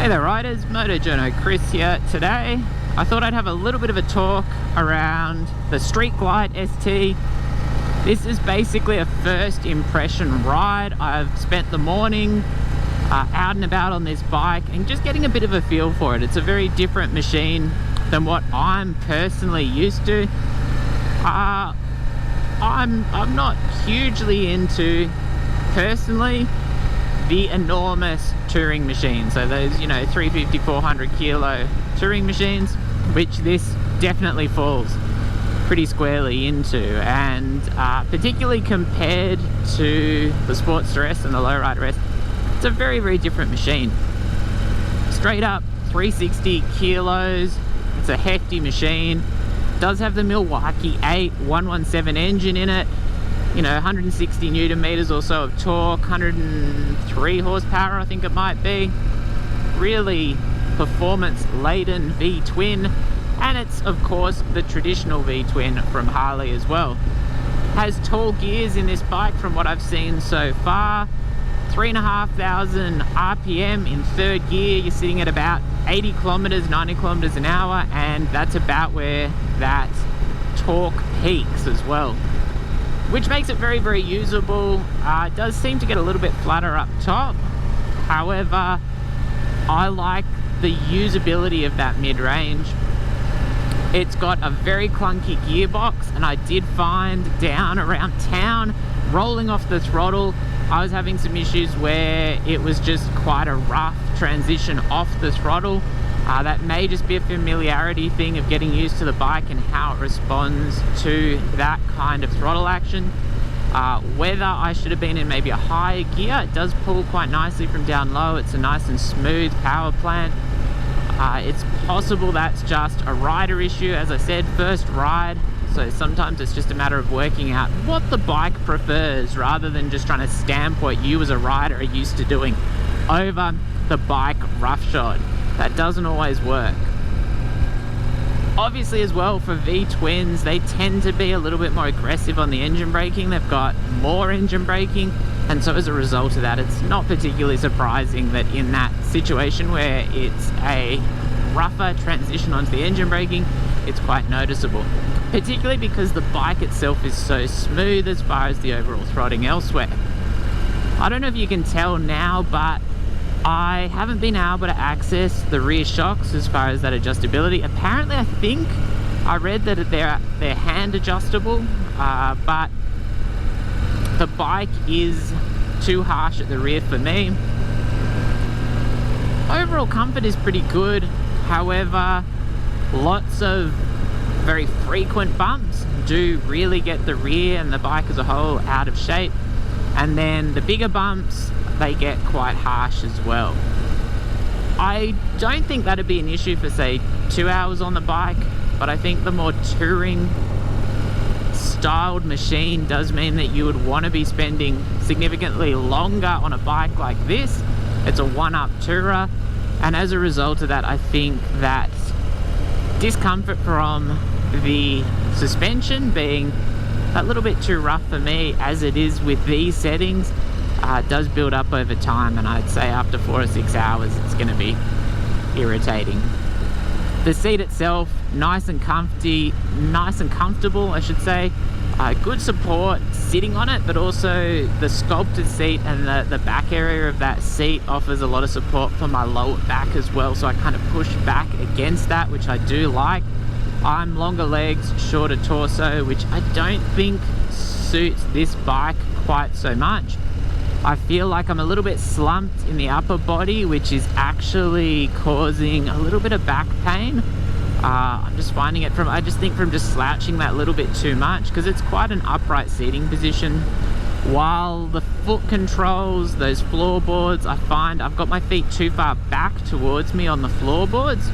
Hey there riders, Moto Journo Kris here. Today I thought I'd have a little bit of a talk around the Street Glide ST. This is basically a first impression ride. I've spent the morning out and about on this bike and just getting a bit of a feel for it. It's a very different machine than what I'm personally used to. I'm not hugely into, personally, the enormous touring machines. So those, 350, 400 kilo touring machines, which this definitely falls pretty squarely into. And particularly compared to the Sportster S and the Lowrider S, it's a very, very different machine. Straight up 360 kilos. It's a hefty machine. It does have the Milwaukee-Eight 117 engine in it. 160 newton meters or so of torque, 103 horsepower I think it might be. Really performance laden V-twin, and it's of course the traditional V-twin from Harley as well. Has tall gears in this bike from what I've seen so far. 3,500 RPM in third gear. You're sitting at about 80 kilometers, 90 kilometers an hour, and that's about where that torque peaks as well, which makes it very, very usable. It does seem to get a little bit flatter up top. However, I like the usability of that mid-range. It's got a very clunky gearbox, and I did find down around town, rolling off the throttle, I was having some issues where it was just quite a rough transition off the throttle. That may just be a familiarity thing of getting used to the bike and how it responds to that kind of throttle action. Whether I should have been in maybe a higher gear, it does pull quite nicely from down low. It's a nice and smooth power plant. It's possible that's just a rider issue. As I said, first ride, so sometimes it's just a matter of working out what the bike prefers rather than just trying to stamp what you as a rider are used to doing over the bike roughshod. That doesn't always work. Obviously as well, for V-twins, they tend to be a little bit more aggressive on the engine braking. They've got more engine braking, and so as a result of that, it's not particularly surprising that in that situation where it's a rougher transition onto the engine braking, it's quite noticeable, particularly because the bike itself is so smooth as far as the overall throttling elsewhere. I don't know if you can tell now, but I haven't been able to access the rear shocks as far as that adjustability. Apparently, I think I read that they're hand adjustable, but the bike is too harsh at the rear for me. Overall comfort is pretty good. However, lots of very frequent bumps do really get the rear and the bike as a whole out of shape. And then the bigger bumps, they get quite harsh as well. I don't think that'd be an issue for say 2 hours on the bike, but I think the more touring styled machine does mean that you would want to be spending significantly longer on a bike like this. It's a one-up tourer, and as a result of that, I think that discomfort from the suspension being a little bit too rough for me as it is with these settings does build up over time, and I'd say after 4 or 6 hours it's going to be irritating. The seat itself, nice and comfortable I should say. Good support sitting on it, but also the sculpted seat and the back area of that seat offers a lot of support for my lower back as well, so I kind of push back against that, which I do like. I'm longer legs, shorter torso, which I don't think suits this bike quite so much. I feel like I'm a little bit slumped in the upper body, which is actually causing a little bit of back pain. I'm just finding it I just think from just slouching that little bit too much, because it's quite an upright seating position. While the foot controls, those floorboards, I find I've got my feet too far back towards me on the floorboards,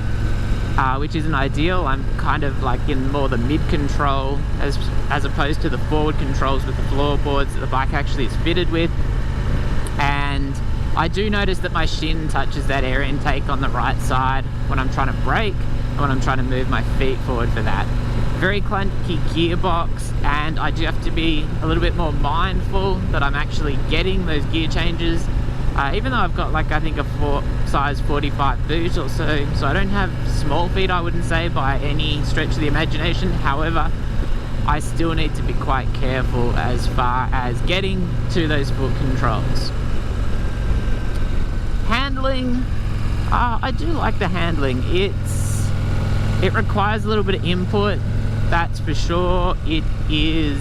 which isn't ideal. I'm kind of like in more the mid control as opposed to the forward controls with the floorboards that the bike actually is fitted with. And I do notice that my shin touches that air intake on the right side when I'm trying to brake and when I'm trying to move my feet forward for that. Very clunky gearbox, and I do have to be a little bit more mindful that I'm actually getting those gear changes Even though I've got like I think a size 45 boot or so I don't have small feet, I wouldn't say, by any stretch of the imagination. However, I still need to be quite careful as far as getting to those foot controls. Handling, I do like the handling. It requires a little bit of input, that's for sure. It is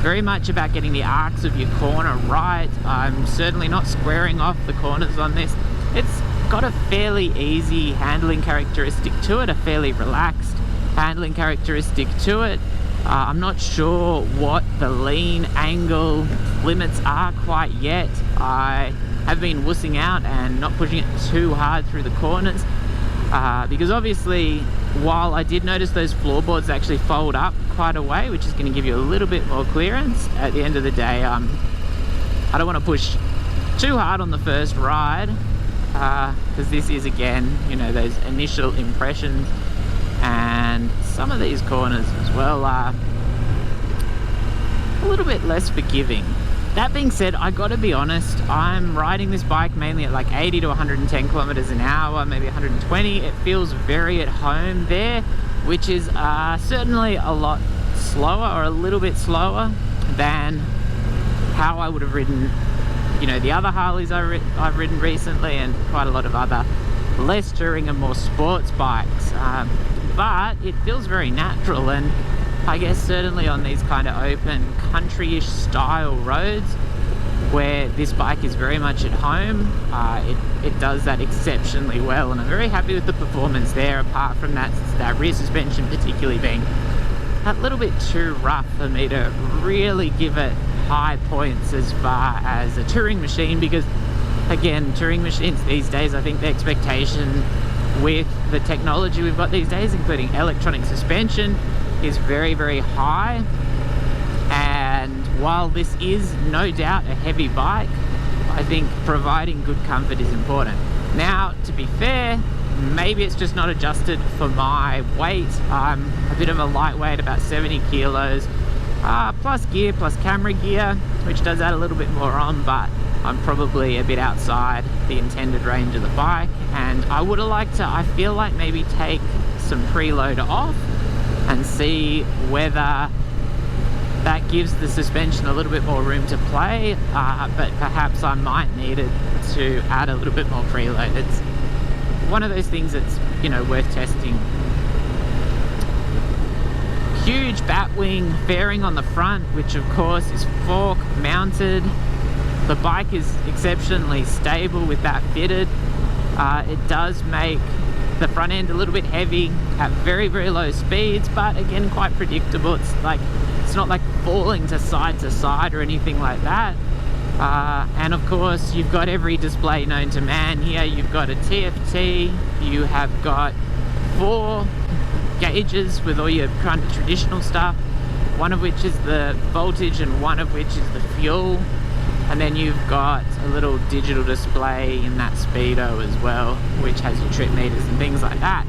very much about getting the arcs of your corner right. I'm certainly not squaring off the corners on this. It's got a fairly easy handling characteristic to it, a fairly relaxed handling characteristic to it. I'm not sure what the lean angle limits are quite yet. I have been wussing out and not pushing it too hard through the corners, because obviously while I did notice those floorboards actually fold up quite a way, which is going to give you a little bit more clearance, at the end of the day I don't want to push too hard on the first ride, because this is, again, you know, those initial impressions, and some of these corners as well are a little bit less forgiving. That being said, I gotta be honest, I'm riding this bike mainly at like 80 to 110 kilometers an hour, maybe 120. It feels very at home there, which is certainly a lot slower, or a little bit slower than how I would have ridden, you know, the other Harleys I've ridden recently, and quite a lot of other less touring and more sports bikes. But it feels very natural, and I guess certainly on these kind of open country-ish style roads where this bike is very much at home, it does that exceptionally well, and I'm very happy with the performance there, apart from that rear suspension particularly being a little bit too rough for me to really give it high points as far as a touring machine, because again, touring machines these days, I think the expectation with the technology we've got these days, including electronic suspension, is very, very high. And while this is no doubt a heavy bike, I think providing good comfort is important. Now, to be fair, maybe it's just not adjusted for my weight. I'm a bit of a lightweight, about 70 kilos, plus gear, plus camera gear, which does add a little bit more on, but I'm probably a bit outside the intended range of the bike, and I would have liked to, I feel like, maybe take some preloader off and see whether that gives the suspension a little bit more room to play, but perhaps I might need it to add a little bit more preload. It's one of those things that's, you know, worth testing. Huge batwing fairing on the front, which of course is fork mounted. The bike is exceptionally stable with that fitted. It does make the front end a little bit heavy at very, very low speeds, but again, quite predictable. It's not like falling to side or anything like that. And of course, you've got every display known to man here. You've got a TFT, you have got 4 gauges with all your kind of traditional stuff, one of which is the voltage and one of which is the fuel. And then you've got a little digital display in that speedo as well, which has your trip meters and things like that.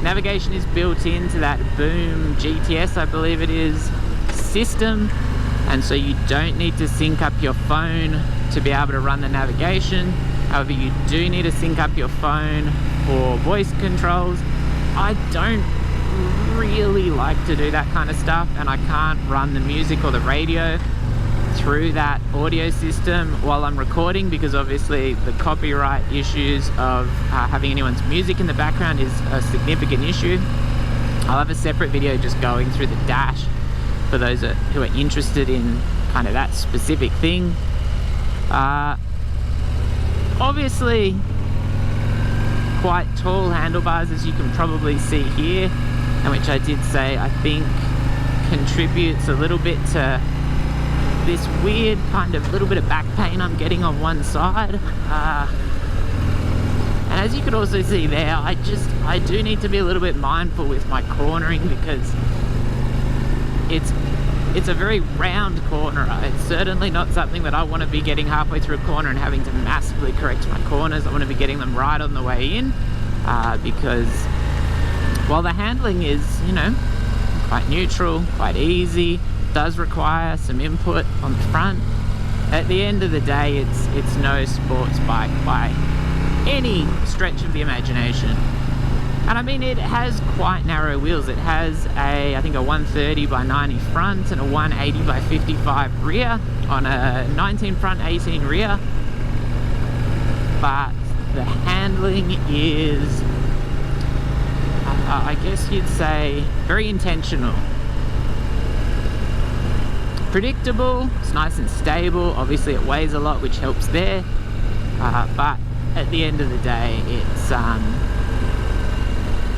Navigation is built into that Boom GTS, I believe it is, system, and so you don't need to sync up your phone to be able to run the navigation. However, you do need to sync up your phone for voice controls. I don't really like to do that kind of stuff, and I can't run the music or the radio through that audio system while I'm recording, because obviously the copyright issues of having anyone's music in the background is a significant issue. I'll have a separate video just going through the dash for those who are interested in kind of that specific thing. Obviously quite tall handlebars, as you can probably see here, and which I did say I think contributes a little bit to this weird kind of little bit of back pain I'm getting on one side. And as you could also see there, I do need to be a little bit mindful with my cornering, because it's a very round corner. It's certainly not something that I want to be getting halfway through a corner and having to massively correct my corners. I want to be getting them right on the way in, because while the handling is, you know, quite neutral, quite easy, does require some input on the front, at the end of the day, it's no sports bike by any stretch of the imagination. And I mean, it has quite narrow wheels. It has I think a 130 by 90 front and a 180 by 55 rear on a 19 front, 18 rear. But the handling is, I guess you'd say, very intentional. Predictable, it's nice and stable. Obviously it weighs a lot, which helps there. But at the end of the day, it's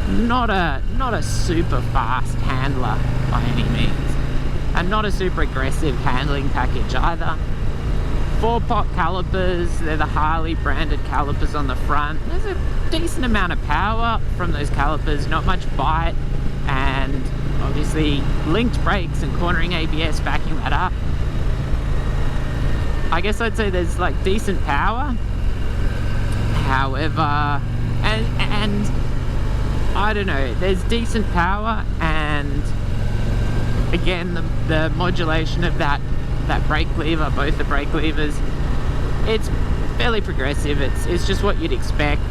not a super fast handler by any means, and not a super aggressive handling package either. 4-pot calipers, they're the Harley branded calipers on the front. There's a decent amount of power from those calipers, not much bite, and obviously linked brakes and cornering ABS backing that up. I guess I'd say there's like decent power. However, and I don't know, there's decent power, and again the modulation of that brake lever, both the brake levers, it's fairly progressive. It's just what you'd expect.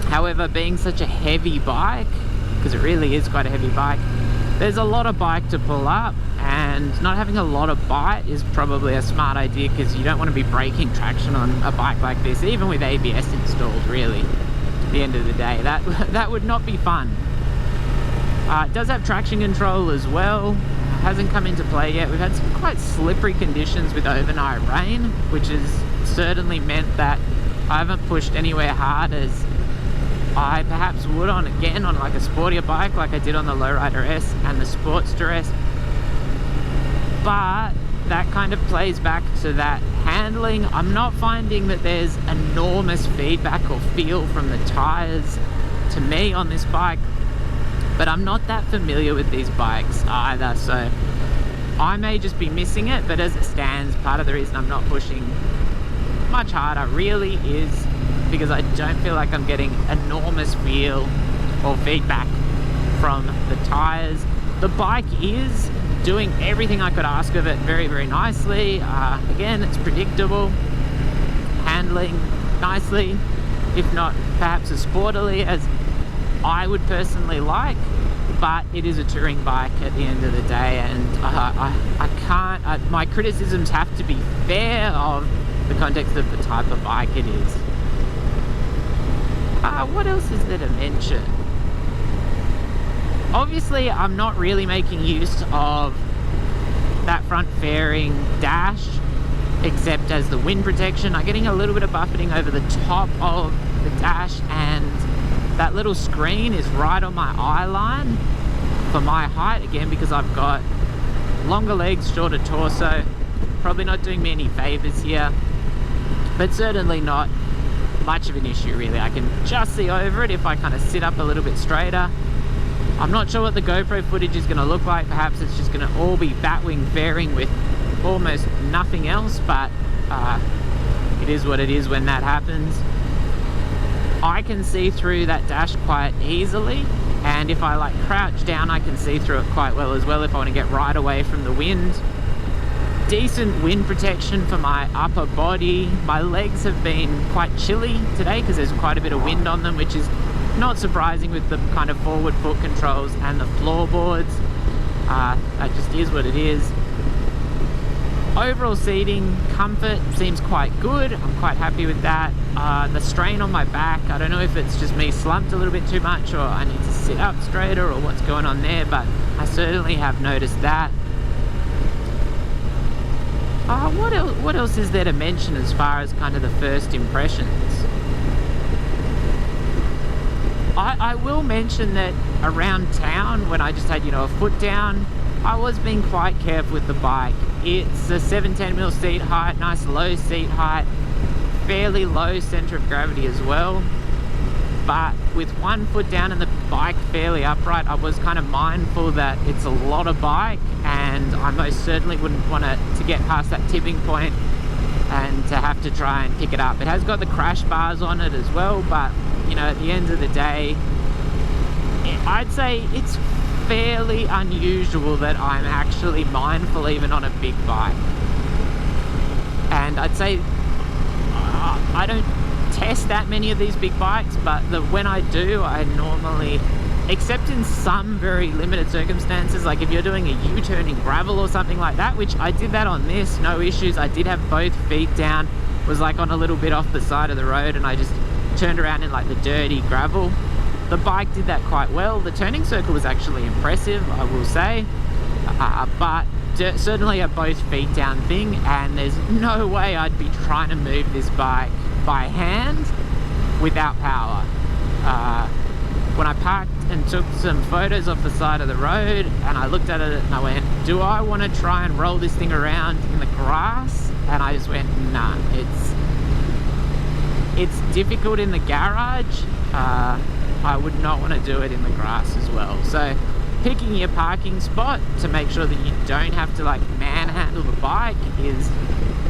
However, being such a heavy bike, because it really is quite a heavy bike, there's a lot of bike to pull up, and not having a lot of bite is probably a smart idea, because you don't want to be breaking traction on a bike like this, even with ABS installed, really. At the end of the day, that would not be fun. It does have traction control as well. It hasn't come into play yet. We've had some quite slippery conditions with overnight rain, which has certainly meant that I haven't pushed anywhere hard as I perhaps would on like a sportier bike like I did on the Lowrider S and the Sportster S. But that kind of plays back to that handling. I'm not finding that there's enormous feedback or feel from the tires to me on this bike, but I'm not that familiar with these bikes either, so I may just be missing it. But as it stands, part of the reason I'm not pushing much harder really is because I don't feel like I'm getting enormous feel or feedback from the tires. The bike is doing everything I could ask of it very, very nicely. Again, it's predictable, handling nicely, if not perhaps as sportily as I would personally like, but it is a touring bike at the end of the day, and I can't, my criticisms have to be fair of the context of the type of bike it is. What else is there to mention? Obviously, I'm not really making use of that front fairing dash, except as the wind protection. I'm getting a little bit of buffeting over the top of the dash, and that little screen is right on my eye line for my height, again because I've got longer legs, shorter torso. Probably not doing me any favors here, but certainly not much of an issue really. I can just see over it if I kind of sit up a little bit straighter. I'm not sure what the GoPro footage is going to look like. Perhaps it's just going to all be batwing fairing with almost nothing else, but it is what it is when that happens. I can see through that dash quite easily, and if I like crouch down I can see through it quite well as well if I want to get right away from the wind. Decent wind protection for my upper body. My legs have been quite chilly today because there's quite a bit of wind on them, which is not surprising with the kind of forward foot controls and the floorboards. That just is what it is. Overall seating comfort seems quite good. I'm quite happy with that. The strain on my back, I don't know if it's just me slumped a little bit too much or I need to sit up straighter or what's going on there, but I certainly have noticed that. What else is there to mention as far as kind of the first impressions? I will mention that around town, when I just had, a foot down, I was being quite careful with the bike. It's a 710mm seat height, nice low seat height, fairly low center of gravity as well. But with one foot down and the bike fairly upright, I was kind of mindful that it's a lot of bike, and I most certainly wouldn't want to get past that tipping point and to have to try and pick it up. It has got the crash bars on it as well, but at the end of the day, I'd say it's fairly unusual that I'm actually mindful even on a big bike. And I'd say I don't test that many of these big bikes, but when I do, I normally, except in some very limited circumstances, like if you're doing a U-turn in gravel or something like that, which I did that on this, no issues. I did have both feet down, was like on a little bit off the side of the road, and I just turned around in like the dirty gravel. The bike did that quite well. The turning circle was actually impressive, I will say, but certainly a both feet down thing, and there's no way I'd be trying to move this bike by hand without power. When I parked and took some photos off the side of the road, and I looked at it and I went, do I want to try and roll this thing around in the grass? And I just went, nah, it's difficult in the garage. I would not want to do it in the grass as well. So picking your parking spot to make sure that you don't have to like manhandle the bike is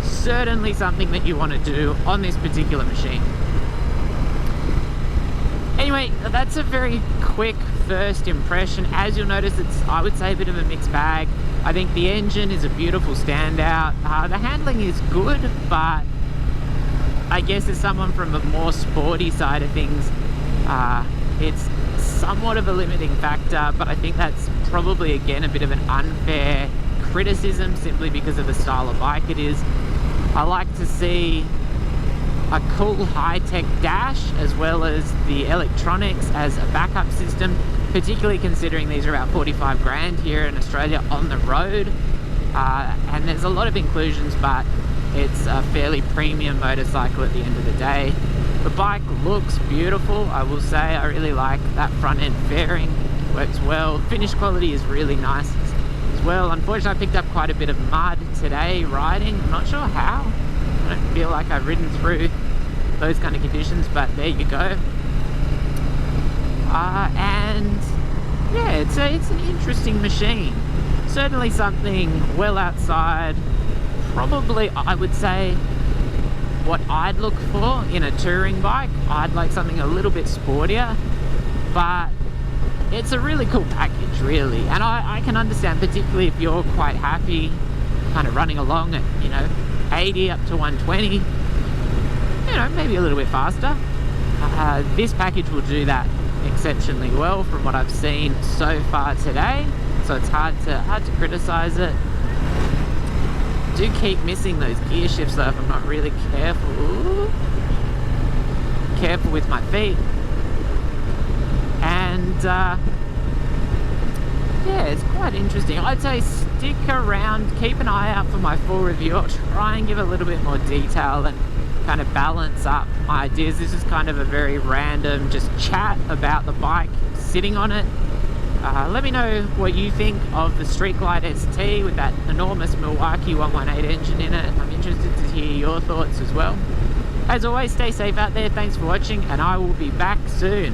certainly something that you want to do on this particular machine. Anyway, that's a very quick first impression. As you'll notice, it's, I would say, a bit of a mixed bag. I think the engine is a beautiful standout. The handling is good, but I guess as someone from a more sporty side of things, it's somewhat of a limiting factor, but I think that's probably, again, a bit of an unfair criticism simply because of the style of bike it is. I like to see a cool high-tech dash as well as the electronics as a backup system, particularly considering these are about 45 grand here in Australia on the road. And there's a lot of inclusions, but it's a fairly premium motorcycle at the end of the day. The bike looks beautiful, I will say. I really like that front end fairing, works well. Finish quality is really nice as well. Unfortunately, I picked up quite a bit of mud today riding. I'm not sure how. I don't feel like I've ridden through those kind of conditions, but there you go. And yeah, it's an interesting machine. Certainly something well outside, probably, I would say, what I'd look for in a touring bike. I'd like something a little bit sportier, but it's a really cool package, really. And I can understand, particularly if you're quite happy kind of running along at, you know, 80 up to 120, you know, maybe a little bit faster. This package will do that exceptionally well from what I've seen so far today, so it's hard to criticize it. Do keep missing those gear shifts though if I'm not really careful with my feet. And yeah, it's quite interesting. I'd say stick around, keep an eye out for my full review. I'll try and give a little bit more detail and kind of balance up my ideas. This is kind of a very random just chat about the bike sitting on it. Let me know what you think of the Street Glide ST with that enormous Milwaukee 118 engine in it. I'm interested to hear your thoughts as well. As always, stay safe out there. Thanks for watching, and I will be back soon.